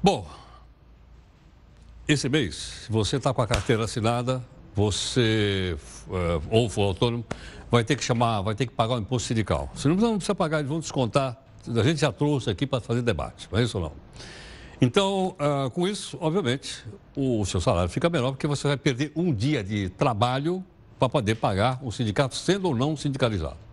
Bom, esse mês, se você está com a carteira assinada, você, ou for autônomo, vai ter que pagar o imposto sindical. Se não precisa pagar, eles vão descontar. A gente já trouxe aqui para fazer debate, não é isso ou não? Então, com isso, obviamente, o seu salário fica menor, porque você vai perder um dia de trabalho para poder pagar o sindicato, sendo ou não sindicalizado.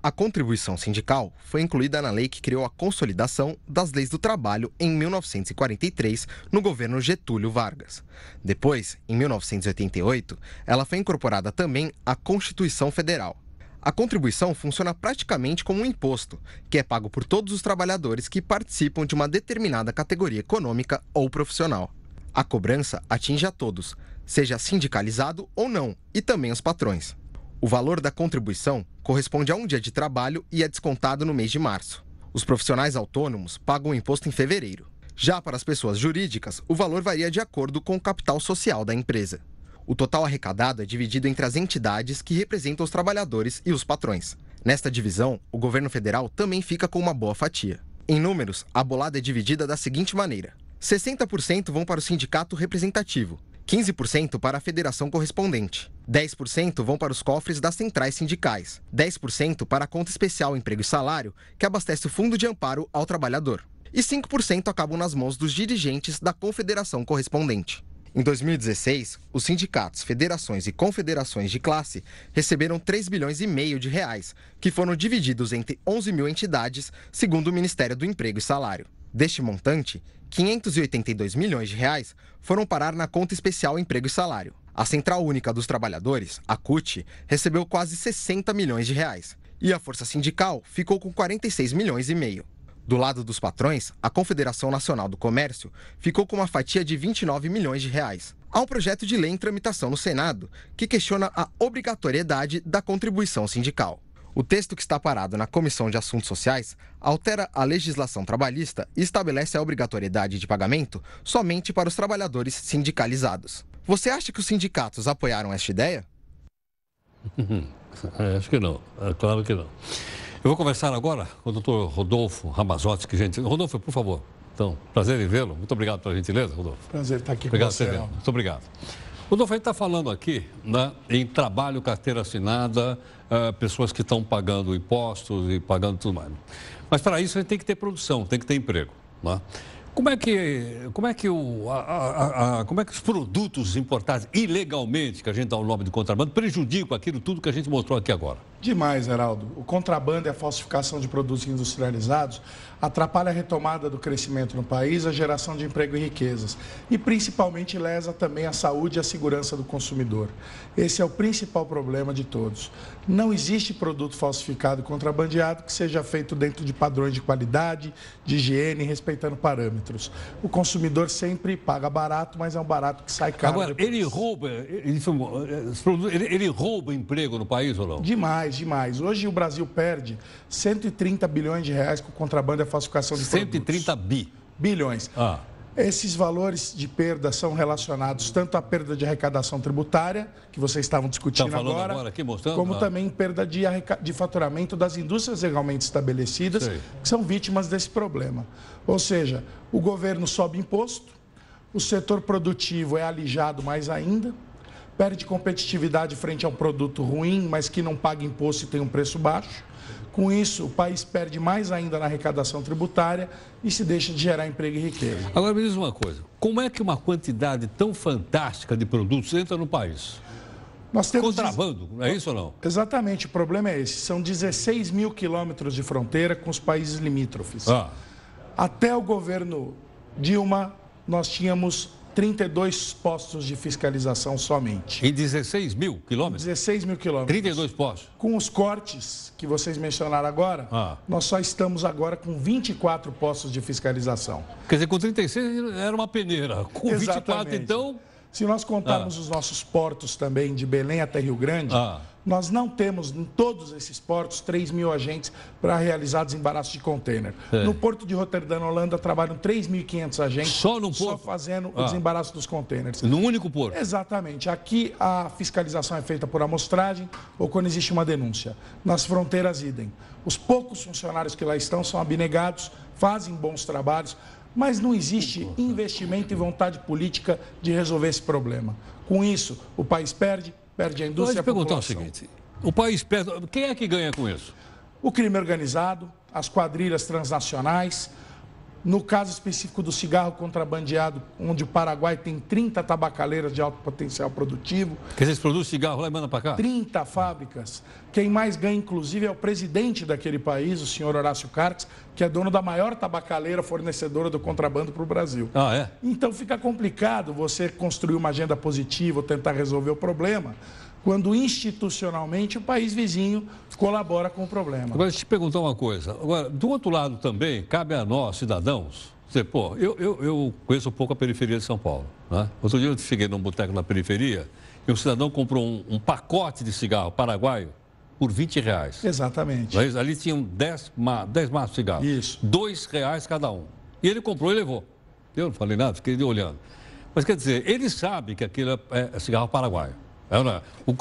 A contribuição sindical foi incluída na lei que criou a consolidação das leis do trabalho em 1943, no governo Getúlio Vargas. Depois, em 1988, ela foi incorporada também à Constituição Federal. A contribuição funciona praticamente como um imposto, que é pago por todos os trabalhadores que participam de uma determinada categoria econômica ou profissional. A cobrança atinge a todos, seja sindicalizado ou não, e também os patrões. O valor da contribuição corresponde a um dia de trabalho e é descontado no mês de março. Os profissionais autônomos pagam o imposto em fevereiro. Já para as pessoas jurídicas, o valor varia de acordo com o capital social da empresa. O total arrecadado é dividido entre as entidades que representam os trabalhadores e os patrões. Nesta divisão, o governo federal também fica com uma boa fatia. Em números, a bolada é dividida da seguinte maneira: 60% vão para o sindicato representativo, 15% para a federação correspondente, 10% vão para os cofres das centrais sindicais, 10% para a conta especial Emprego e Salário, que abastece o Fundo de Amparo ao Trabalhador, e 5% acabam nas mãos dos dirigentes da confederação correspondente. Em 2016, os sindicatos, federações e confederações de classe receberam 3,5 bilhões de reais, que foram divididos entre 11 mil entidades, segundo o Ministério do Emprego e Salário. Deste montante, 582 milhões de reais foram parar na Conta Especial Emprego e Salário. A Central Única dos Trabalhadores, a CUT, recebeu quase 60 milhões de reais. E a Força Sindical ficou com 46,5 milhões. Do lado dos patrões, a Confederação Nacional do Comércio ficou com uma fatia de 29 milhões de reais. Há um projeto de lei em tramitação no Senado que questiona a obrigatoriedade da contribuição sindical. O texto que está parado na Comissão de Assuntos Sociais altera a legislação trabalhista e estabelece a obrigatoriedade de pagamento somente para os trabalhadores sindicalizados. Você acha que os sindicatos apoiaram esta ideia? Acho que não, claro que não. Eu vou conversar agora com o doutor Rodolfo Ramazotti, que gente... Rodolfo, por favor. Então, prazer em vê-lo. Muito obrigado pela gentileza, Rodolfo. Prazer estar aqui obrigado com você. Muito obrigado. Rodolfo, a gente está falando aqui, né, em trabalho, carteira assinada, pessoas que estão pagando impostos e pagando tudo mais. Mas para isso a gente tem que ter produção, tem que ter emprego, né? Como é que os produtos importados ilegalmente, que a gente dá o nome de contrabando, prejudicam aquilo tudo que a gente mostrou aqui agora? Demais, Heraldo. O contrabando e a falsificação de produtos industrializados atrapalha a retomada do crescimento no país, a geração de emprego e riquezas. E principalmente lesa também a saúde e a segurança do consumidor. Esse é o principal problema de todos. Não existe produto falsificado e contrabandeado que seja feito dentro de padrões de qualidade, de higiene, respeitando parâmetros. O consumidor sempre paga barato, mas é um barato que sai caro. Agora, ele rouba emprego no país ou não? Demais, demais. Hoje o Brasil perde 130 bilhões de reais com contrabando e a falsificação de 130 bilhões. Esses valores de perda são relacionados tanto à perda de arrecadação tributária, que vocês estavam discutindo agora aqui, mostrando, como também perda de faturamento das indústrias legalmente estabelecidas, que são vítimas desse problema. Ou seja, o governo sobe imposto, o setor produtivo é alijado mais ainda, perde competitividade frente a um produto ruim, mas que não paga imposto e tem um preço baixo. Com isso, o país perde mais ainda na arrecadação tributária e se deixa de gerar emprego e riqueza. Agora, me diz uma coisa, como é que uma quantidade tão fantástica de produtos entra no país? Nós temos contrabando, não é isso ou não? Exatamente, o problema é esse. São 16 mil quilômetros de fronteira com os países limítrofes. Até o governo Dilma, nós tínhamos 32 postos de fiscalização somente. Em 16 mil quilômetros? 16 mil quilômetros. 32 postos. Com os cortes que vocês mencionaram agora, nós só estamos agora com 24 postos de fiscalização. Quer dizer, com 36 era uma peneira. Com Exatamente. 24, então... Se nós contarmos os nossos portos também, de Belém até Rio Grande, nós não temos em todos esses portos 3 mil agentes para realizar desembaraço de contêiner. No Porto de Roterdã, na Holanda, trabalham 3.500 agentes só fazendo o desembaraço dos contêineres. No único porto? Exatamente. Aqui a fiscalização é feita por amostragem ou quando existe uma denúncia. Nas fronteiras, idem. Os poucos funcionários que lá estão são abnegados, fazem bons trabalhos, mas não existe investimento e vontade política de resolver esse problema. Com isso, o país perde a indústria e a população. Perguntar o seguinte, o país perde, quem é que ganha com isso? O crime organizado, as quadrilhas transnacionais. No caso específico do cigarro contrabandeado, onde o Paraguai tem 30 tabacaleiras de alto potencial produtivo. Quer dizer, eles produzem cigarro lá e mandam para cá? 30 fábricas. Quem mais ganha, inclusive, é o presidente daquele país, o senhor Horácio Cartes, que é dono da maior tabacaleira fornecedora do contrabando para o Brasil. Ah, é? Então fica complicado você construir uma agenda positiva ou tentar resolver o problema, quando institucionalmente o país vizinho colabora com o problema. Agora, deixa eu te perguntar uma coisa. Agora, do outro lado também, cabe a nós, cidadãos, dizer, pô, eu conheço um pouco a periferia de São Paulo, né? Outro dia eu cheguei num boteco na periferia e um cidadão comprou um pacote de cigarro paraguaio por R$20. Exatamente. Ali tinham 10 maços de cigarro. Isso. R$2 cada um. E ele comprou e levou. Eu não falei nada, fiquei olhando. Mas quer dizer, ele sabe que aquilo é cigarro paraguaio.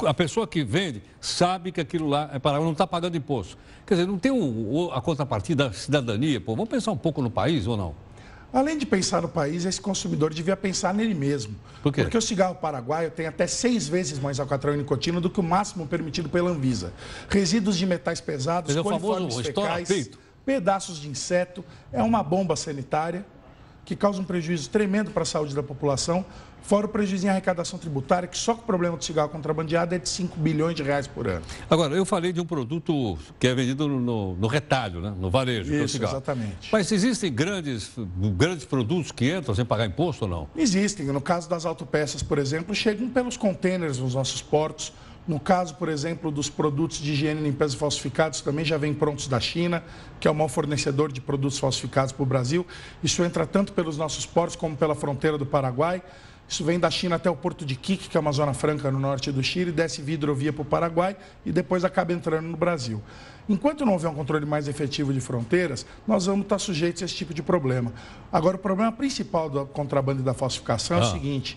A pessoa que vende sabe que aquilo lá é paraguaio, não está pagando imposto. Quer dizer, não tem a contrapartida da cidadania. Pô, vamos pensar um pouco no país ou não? Além de pensar no país, esse consumidor devia pensar nele mesmo. Por quê? Porque o cigarro paraguaio tem até 6 vezes mais alcatrão e nicotina do que o máximo permitido pela Anvisa. Resíduos de metais pesados, coliformes fecais, pedaços de inseto, é uma bomba sanitária que causa um prejuízo tremendo para a saúde da população, fora o prejuízo em arrecadação tributária, que só com o problema do cigarro contrabandeado é de R$5 bilhões por ano. Agora, eu falei de um produto que é vendido no retalho, né? No varejo. Isso, que é o cigarro. Exatamente. Mas existem grandes produtos que entram sem pagar imposto ou não? Existem. No caso das autopeças, por exemplo, chegam pelos contêineres nos nossos portos. No caso, por exemplo, dos produtos de higiene e limpeza falsificados, também já vem prontos da China, que é o maior fornecedor de produtos falsificados para o Brasil. Isso entra tanto pelos nossos portos como pela fronteira do Paraguai. Isso vem da China até o porto de Quique, que é uma zona franca no norte do Chile, desce via hidrovia para o Paraguai e depois acaba entrando no Brasil. Enquanto não houver um controle mais efetivo de fronteiras, nós vamos estar sujeitos a esse tipo de problema. Agora, o problema principal do contrabando e da falsificação é o seguinte: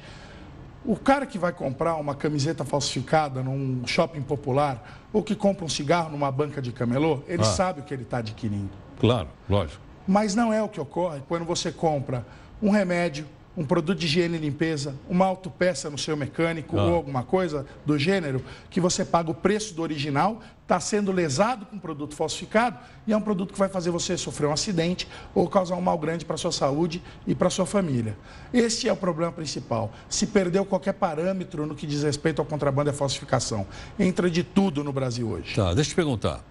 o cara que vai comprar uma camiseta falsificada num shopping popular ou que compra um cigarro numa banca de camelô, ele sabe o que ele está adquirindo. Claro, lógico. Mas não é o que ocorre quando você compra um remédio, um produto de higiene e limpeza, uma autopeça no seu mecânico ou alguma coisa do gênero, que você paga o preço do original, está sendo lesado com um produto falsificado e é um produto que vai fazer você sofrer um acidente ou causar um mal grande para a sua saúde e para a sua família. Esse é o problema principal. Se perdeu qualquer parâmetro no que diz respeito ao contrabando e à falsificação. Entra de tudo no Brasil hoje. Tá, deixa eu te perguntar.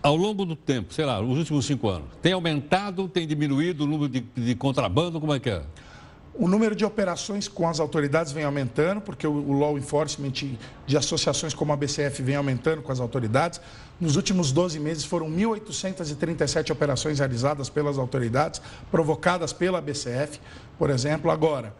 Ao longo do tempo, sei lá, nos últimos 5 anos, tem aumentado, tem diminuído o número de contrabando? Como é que é? O número de operações com as autoridades vem aumentando, porque o law enforcement de associações como a BCF vem aumentando com as autoridades. Nos últimos 12 meses foram 1.837 operações realizadas pelas autoridades, provocadas pela BCF, por exemplo. Agora,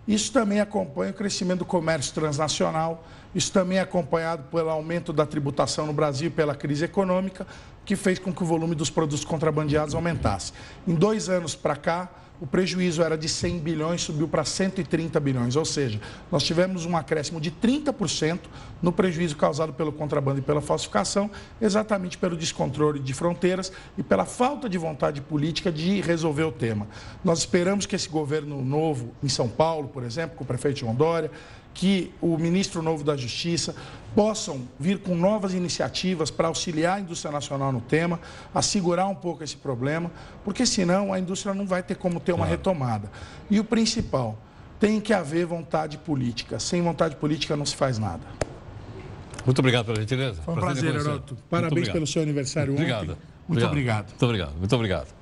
isso também acompanha o crescimento do comércio transnacional, isso também é acompanhado pelo aumento da tributação no Brasil, pela crise econômica, que fez com que o volume dos produtos contrabandeados aumentasse. Em 2 anos para cá, o prejuízo era de 100 bilhões, subiu para 130 bilhões, ou seja, nós tivemos um acréscimo de 30% no prejuízo causado pelo contrabando e pela falsificação, exatamente pelo descontrole de fronteiras e pela falta de vontade política de resolver o tema. Nós esperamos que esse governo novo, em São Paulo, por exemplo, com o prefeito João Dória, que o ministro novo da Justiça possam vir com novas iniciativas para auxiliar a indústria nacional no tema, assegurar um pouco esse problema, porque senão a indústria não vai ter como ter uma retomada. E o principal, tem que haver vontade política. Sem vontade política não se faz nada. Muito obrigado pela gentileza. Foi um prazer, Heroto. Parabéns pelo seu aniversário ontem. Obrigado. Muito obrigado. Muito obrigado. Muito obrigado.